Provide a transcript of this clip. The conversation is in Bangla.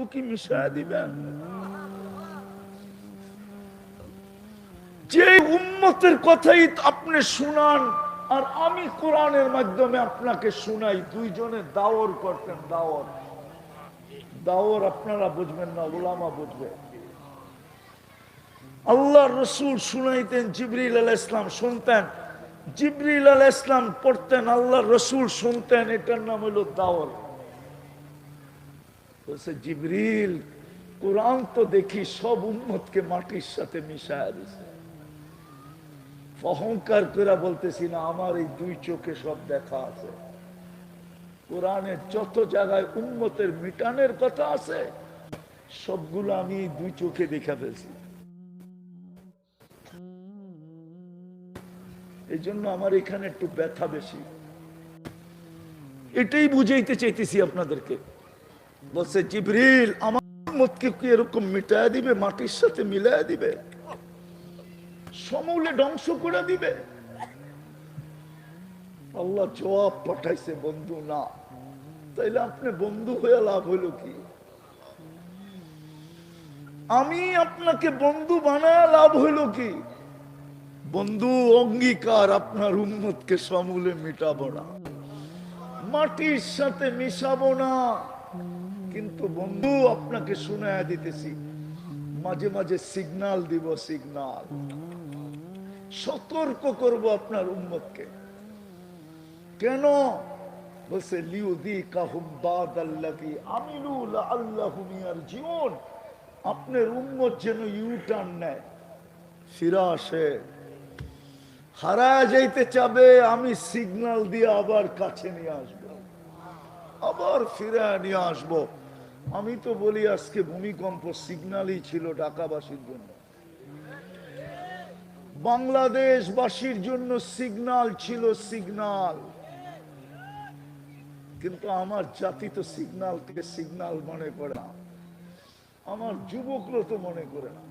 মধ্যেও কি মিশায় দিবেন? যে উম্মতের কথাই আপনি শুনান আর আমি কোরআনের মাধ্যমে আপনাকে শুনাই, দুইজনে দাওর করতেন। দাওর দাওর আপনারা বুঝবেন না, উলামা বুঝবে। আল্লাহ রসুল শুনাইতেন, জিবরিল আলাইহিস সালাম শুনতেন, জিবরিল আলাইহিস সালাম পড়তেন, আল্লাহ রসুল শুনতেন। এটার নাম হলো দাওর। বলছে জিবরিল, কোরআন তো দেখি সব উম্মতকে মাটির সাথে মিশায় দিছে। অহংকার করে বলতেছি না, আমার এই দুই চোখে সব দেখা আছে। কোরআনের যত জায়গায় উম্মতের মিটানের কথা আছে সবগুলো আমি দুই চোখে দেখা ফেলছি। এই জন্য আমার এখানে একটু ব্যথা বেশি। এটাই বুঝাইতে চাইতেছি আপনাদেরকে। বলছে জিবরিল আমার উম্মতকে কি এরকম মিটায় দিবে, মাটির সাথে মিলায় দিবে, সমূলে ধ্বংস করে দিবে? আল্লাহ জবাব পাঠাইছে, বন্ধু না। তাইলে আপনি বন্ধু হয়ে লাভ হইল কি? আমি আপনাকে বন্ধু বানায় লাভ হইল কি? বন্ধু অঙ্গীকার, আপনার উম্মতকে সমূলে মিটাবো না, মাটির সাথে মিশাবো না। কিন্তু বন্ধু আপনাকে শুনায়া দিতেছি, মাঝে মাঝে সিগন্যাল দিব, সিগন্যাল সতর্ক করব আপনার উম্মতকে। কেন? বলছে লিউযীকাহুম বাদাল্লাযী আমিলু লাআল্লাহুম ইয়ারজিউন। আপনার উম্মত যেন ইউটার্ন নেয়, ফিরে আসে। হারায় যাইতে চাবে, আমি সিগন্যাল দিয়ে আবার কাছে নিয়ে আসবো, আবার ফিরে নিয়ে আসবো। আমি তো বলি আজকে ভূমিকম্প সিগন্যালই ছিল ঢাকাবাসীর জন্য, বাংলাদেশবাসীর জন্য সিগন্যাল ছিল, সিগন্যাল। কিন্তু আমার জাতি তো সিগন্যাল থেকে সিগন্যাল মনে করে না, আমার যুবকরা তো মনে করে না।